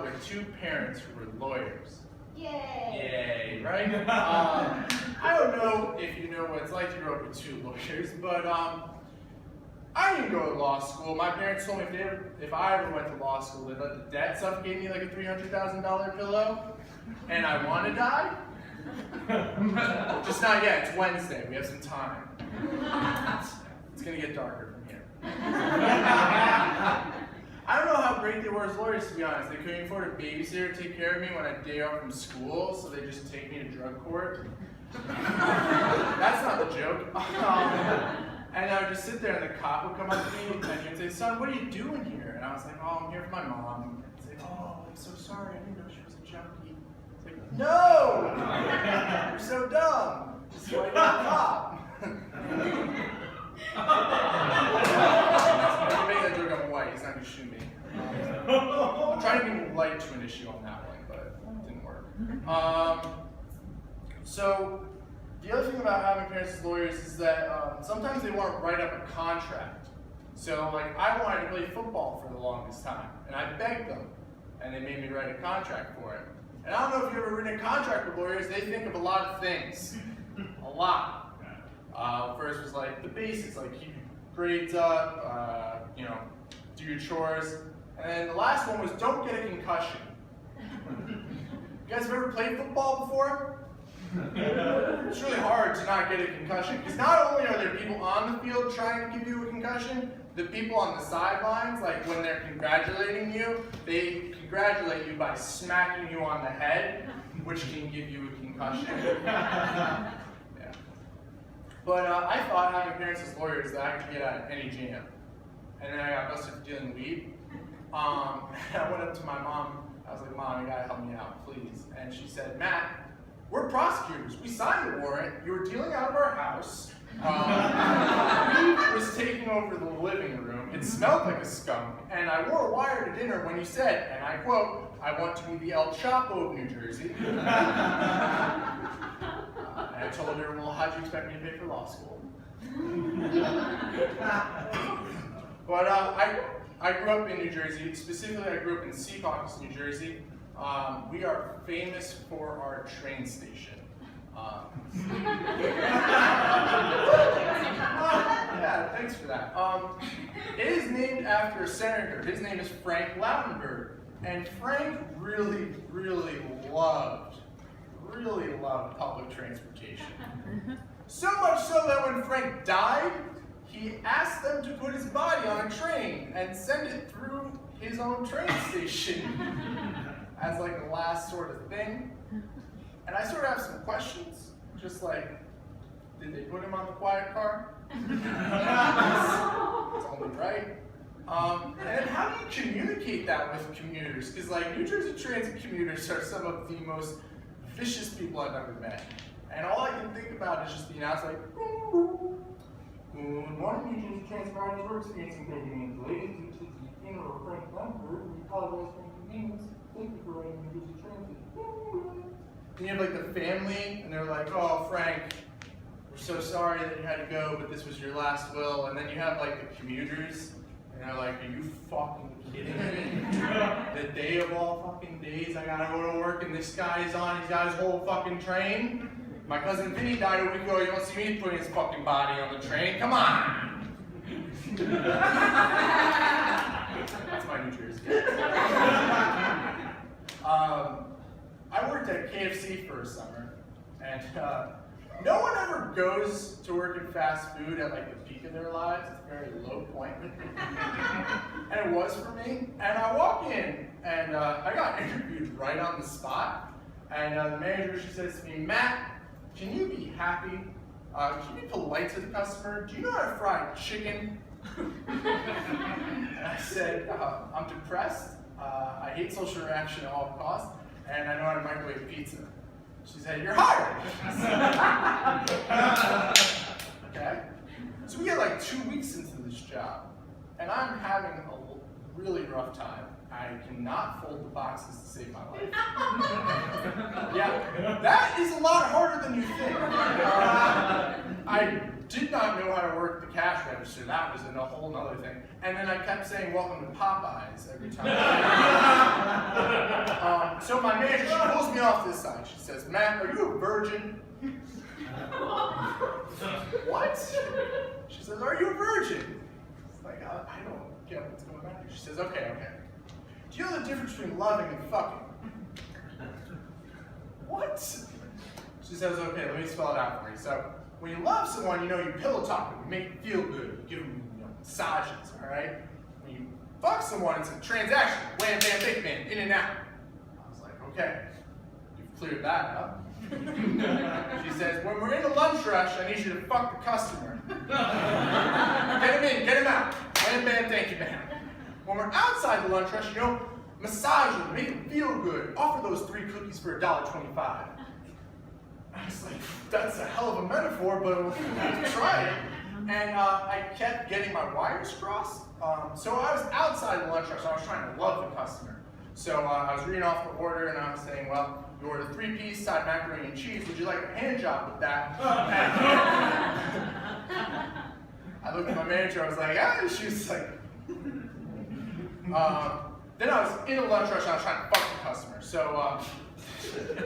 up with two parents who were lawyers. Yay! Yay, right? I don't know if you know what it's like to grow up with two lawyers, but I didn't go to law school. My parents told me if I ever went to law school, they'd let the debt suffocate me like a $300,000 pillow, and I want to die. Just not yet. It's Wednesday. We have some time. It's gonna get darker from here. I don't know how great they were as lawyers, to be honest. They couldn't afford a babysitter to take care of me when I day off from school, so they just take me to drug court. That's not the joke. And I would just sit there, and the cop would come up to me and he would say, "Son, what are you doing here?" And I was like, "Oh, I'm here for my mom." He'd say, "Oh, I'm so sorry. I didn't know she was a junkie." It's like, "No! You're so dumb. This is why you're a cop." I can make that joke on white. He's not going to shoot me. I'm trying to be light to an issue on that one, but it didn't work. So, the other thing about having parents as lawyers is that sometimes they want to write up a contract. So, like, I wanted to play football for the longest time, and I begged them, and they made me write a contract for it. And I don't know if you've ever written a contract with lawyers. They think of a lot of things. A lot. First was like the basics, like keep your grades up, you know, do your chores. And then the last one was don't get a concussion. You guys have ever played football before? It's really hard to not get a concussion, because not only are there people on the field trying to give you a concussion, the people on the sidelines, like when they're congratulating you, they congratulate you by smacking you on the head, which can give you a concussion. Yeah. But I thought having parents as lawyers that I could get out of any jam. And then I got busted for dealing weed. I went up to my mom. I was like, "Mom, you gotta help me out, please." And she said, "Matt, we're prosecutors. We signed the warrant. You were dealing out of our house. Weed was taking over the living room. It smelled like a skunk. And I wore a wire to dinner when you said, and I quote, 'I want to be the El Chapo of New Jersey.'" And I told her, "Well, how'd you expect me to pay for law school?" But I grew up in New Jersey. Specifically, I grew up in Secaucus, New Jersey. We are famous for our train station. Yeah, thanks for that. It is named after a senator. His name is Frank Lautenberg. And Frank really, really loved public transportation. So much so that when Frank died, he asked them to put his body on a train and send it through his own train station as like a last sort of thing. And I sort of have some questions, just like, did they put him on the quiet car? It's only right. And then how do you communicate that with commuters? Because like New Jersey Transit commuters are some of the most vicious people I've ever met. And all I can think about is just the announcer like, "Good morning, New Jersey Transit riders. We're experiencing inconvenience delays due to the funeral of Frank Lautenberg. We apologize for inconvenience. Thank you for riding New Jersey Transit." And you have like the family, and they're like, "Oh, Frank, we're so sorry that you had to go, but this was your last will." And then you have like the commuters, and they're like, "Are you fucking kidding me? The day of all fucking days, I gotta go to work, and this guy's on, he's got his whole fucking train. My cousin Vinny died a week ago, you don't see me putting his fucking body on the train, come on!" That's my New Jersey. I worked at KFC for a summer, and no one ever goes to work in fast food at like the peak of their lives. It's a very low point. And it was for me. And I walk in, and I got interviewed right on the spot. And the manager, she says to me, "Matt, can you be happy? Can you be polite to the customer? Do you know how to fry chicken?" And I said, "I'm depressed. I hate social interaction at all costs. And I know how to microwave pizza." She said, "You're hired." Okay. So we get like 2 weeks into this job, and I'm having a really rough time. I cannot fold the boxes to save my life. Yeah, that is a lot harder than you think. I did not know how to work the cash register. That was a whole other thing. And then I kept saying, welcome to Popeyes every time. So my manager, she pulls me off to the side. She says, Matt, are you a virgin? What? She says, are you a virgin? It's like, I don't get what's going on here. She says, okay. Do you know the difference between loving and fucking? What? She says, okay, let me spell it out for you. So, when you love someone, you pillow talk them, you make them feel good, you give them massages, all right? When you fuck someone, it's a transaction, wham, bam, big man, in and out. I was like, okay, you've cleared that up. She says, when we're in a lunch rush, I need you to fuck the customer. Get him in, get him out. Wham, bam, thank you, ma'am. When we're outside the lunch rush, massage them, make them feel good, offer those 3 cookies for $1.25. I was like, that's a hell of a metaphor, but we'll try it. And I kept getting my wires crossed. So I was outside the lunch rush, so I was trying to love the customer. So I was reading off the order and I was saying, well, you ordered a 3-piece side macaroni and cheese. Would you like a hand job with that? I looked at my manager, I was like, ah, she was like, then I was in a lunch rush and I was trying to fuck the customer. So,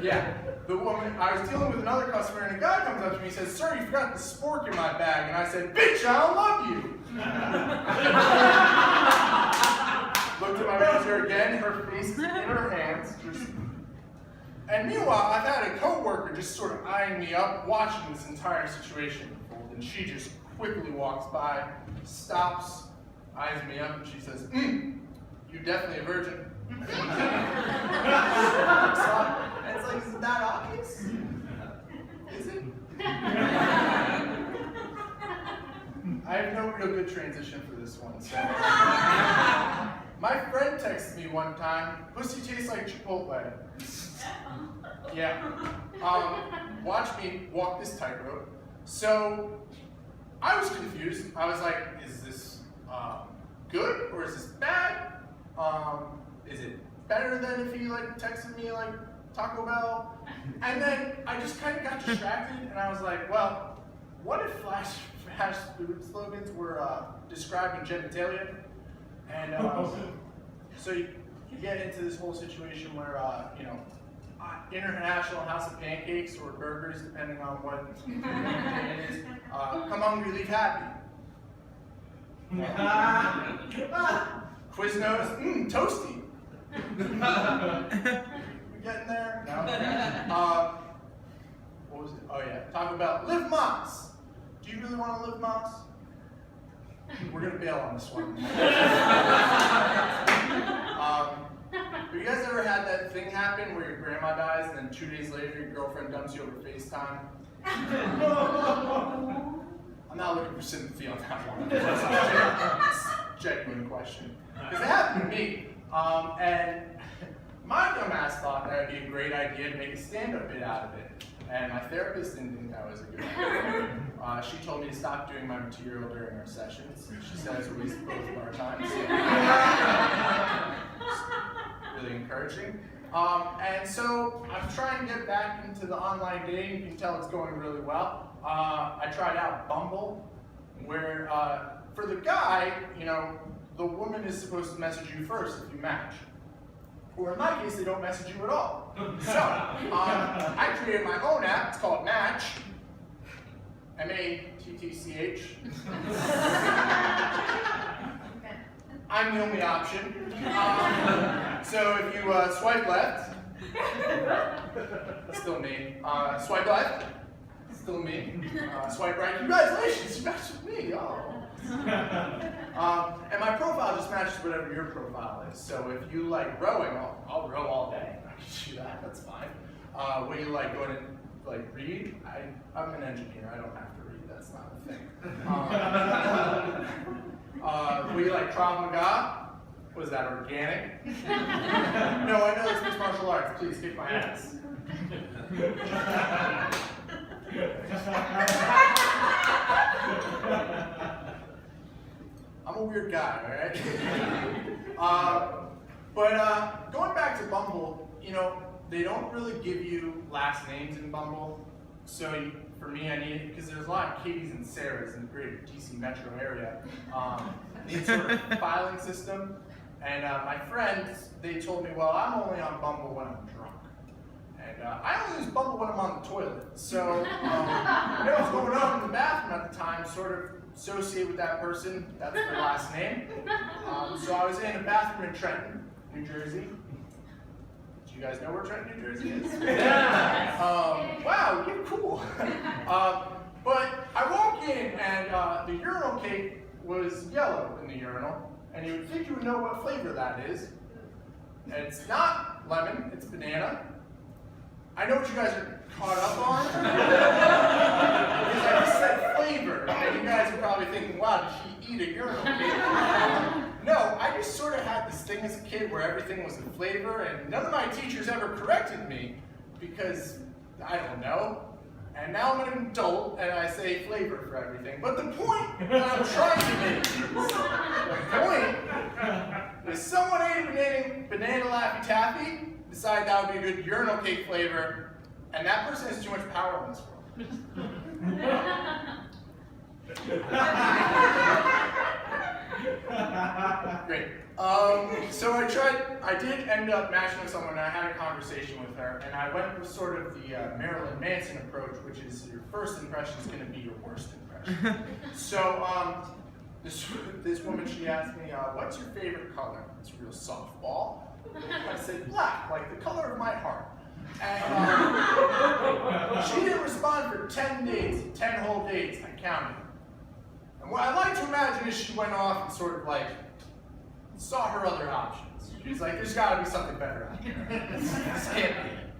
yeah, the woman, I was dealing with another customer and a guy comes up to me and says, sir, you forgot the spork in my bag. And I said, bitch, I don't love you. Looked at my manager again, her face in her hands. And meanwhile, I've had a coworker just sort of eyeing me up, watching this entire situation unfold. And she just quickly walks by, stops, eyes me up, and she says, you're definitely a virgin. And it's like, is it that obvious? Is it? I have no real good transition for this one. So. My friend texted me one time, pussy tastes like Chipotle. Yeah. Watch me walk this tightrope. So, I was confused. I was like, is this good or is this bad? Is it better than if he texted me Taco Bell? And then I just kind of got distracted and I was like, well, what if fast food slogans were describing genitalia? And so you get into this whole situation where, International House of Pancakes or burgers, depending on what it is. Come hungry, leave happy. Quiznos, toasty. We getting there? No? What was it? Oh yeah, Taco Bell. Live Moss. Do you really want to live Moss? We're gonna bail on this one. Have you guys ever had that thing happen where your grandma dies and then 2 days later your girlfriend dumps you over FaceTime? I'm not looking for sympathy on that one. That's a genuine question. Because it happened to me. And my dumbass thought that would be a great idea to make a stand-up bit out of it. And my therapist didn't think that was a good idea. She told me to stop doing my material during our sessions. She said it's a waste of both of our times. Really encouraging. And so I'm trying to get back into the online dating. You can tell it's going really well. I tried out Bumble, where for the guy, the woman is supposed to message you first if you match. Or in my case, they don't message you at all. So, I created my own app. It's called Match. M-A-T-T-C-H. I'm the only option. So if you swipe left, still me. Swipe left, still me. Swipe right, congratulations, you matched with me. Oh. And my profile just matches whatever your profile is. So if you like rowing, I'll row all day. I can do that, that's fine. When you like going to read, I'm an engineer, I don't have to read, that's not a thing. When you like Krav Maga, was that organic? No, I know it's mixed martial arts, please kick my ass. I'm a weird guy, alright? But going back to Bumble, they don't really give you last names in Bumble. So for me, I needed, because there's a lot of Katie's and Sarah's in the greater DC metro area, need sort of filing system. And my friends, they told me, well, I'm only on Bumble when I'm drunk. And I only use Bumble when I'm on the toilet. So I know what's going on in the bathroom at the time, sort of associate with that person. That's their last name. So I was in a bathroom in Trenton, New Jersey. Do you guys know where Trenton, New Jersey is? Wow, you're cool. But I walk in and the urinal cake was yellow in the urinal. And you would think you would know what flavor that is. And it's not lemon, it's banana. I know what you guys are caught up on. Because I just said flavor. And you guys are probably thinking, wow, did she eat a urinal cake? No, I just sort of had this thing as a kid where everything was a flavor, and none of my teachers ever corrected me because, I don't know. And now I'm an adult and I say flavor for everything. But the point that I'm trying to make is someone ate a banana Laffy Taffy, decided that would be a good urinal cake flavor, and that person has too much power in this world. Great. So I did end up matching with someone, and I had a conversation with her, and I went with sort of the Marilyn Manson approach, which is your first impression is going to be your worst impression. So this woman, she asked me, what's your favorite color? It's a real softball. I said, black, like the color of my heart. And she didn't respond for 10 days, 10 whole days, I counted. And what I like to imagine is she went off and sort of like saw her other options. She was like, there's got to be something better out there. This can't be it.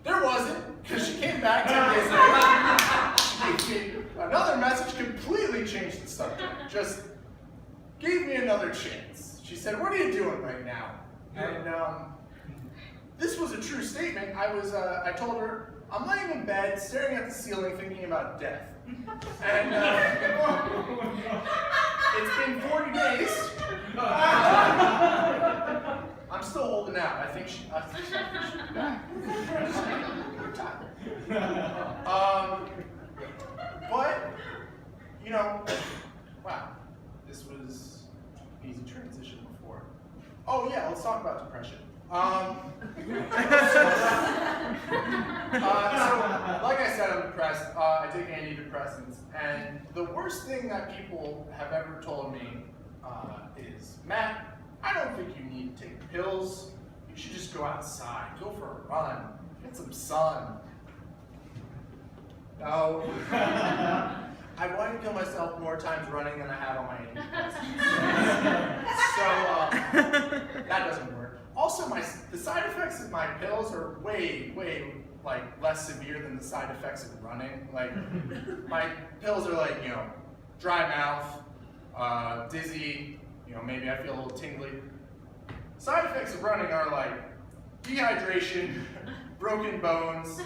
There wasn't, because she came back 10 days later. She gave me another message, completely changed the subject. Just gave me another chance. She said, what are you doing right now? And this was a true statement. I told her, I'm laying in bed, staring at the ceiling, thinking about death. And it's been 40 days. I'm still holding out. I think she'll be back. But, you know, wow, this was an easy transition before. Oh yeah, let's talk about depression. So, like I said, I'm depressed. I take antidepressants, and the worst thing that people have ever told me is, Matt, I don't think you need to take pills. You should just go outside, go for a run, get some sun. No. I've wanted to kill myself more times running than I have on my antidepressants. So that doesn't work. Also, the side effects of my pills are way like less severe than the side effects of running. Like my pills are like, you know, dry mouth, dizzy, you know, maybe I feel a little tingly. Side effects of running are like dehydration, broken bones,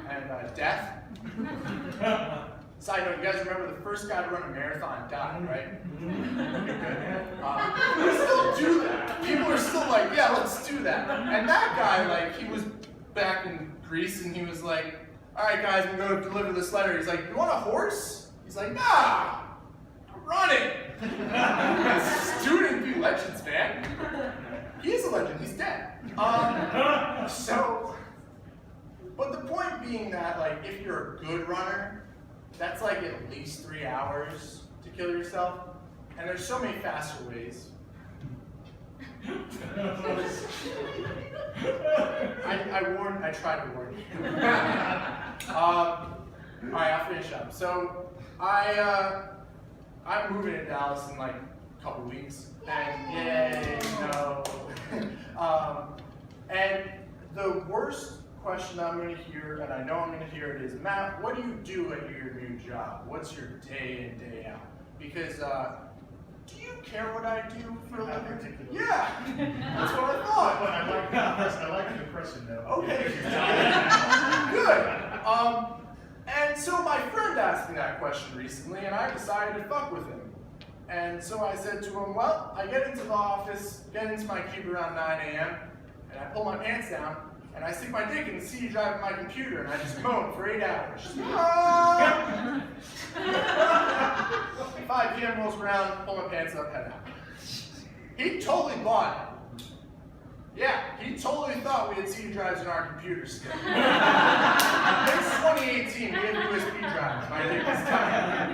and death. Side note, you guys remember the first guy to run a marathon died, right? We still do that. People are still like, yeah, let's do that. And that guy, like, he was back in Greece and he was like, all right, guys, I'm going to deliver this letter. He's like, you want a horse? He's like, nah, I'm running. Student be legends, man. He is a legend, he's dead. But the point being that, like, if you're a good runner, that's like at least 3 hours to kill yourself. And there's so many faster ways. I tried to warn you. All right, I'll finish up. So I'm moving to Dallas in like a couple weeks. And yay, no. And the worst question I'm going to hear, and I know I'm going to hear it, is, Matt, what do you do at your new job? What's your day in, day out? Because do you care what I do for a living? Yeah, that's what I thought. But I like the depression though. Okay, good. And so my friend asked me that question recently, and I decided to fuck with him. And so I said to him, well, I get into the office, get into my cube around 9 a.m., and I pull my pants down, and I stick my dick in the CD drive of my computer, and I just moan for 8 hours. 5 p.m. rolls around, pull my pants up, head out. He totally bought it. Yeah, he totally thought we had CD drives in our computers still. It's 2018, we have USB drives. My dick is tight.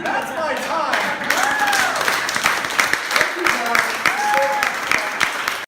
That's my time.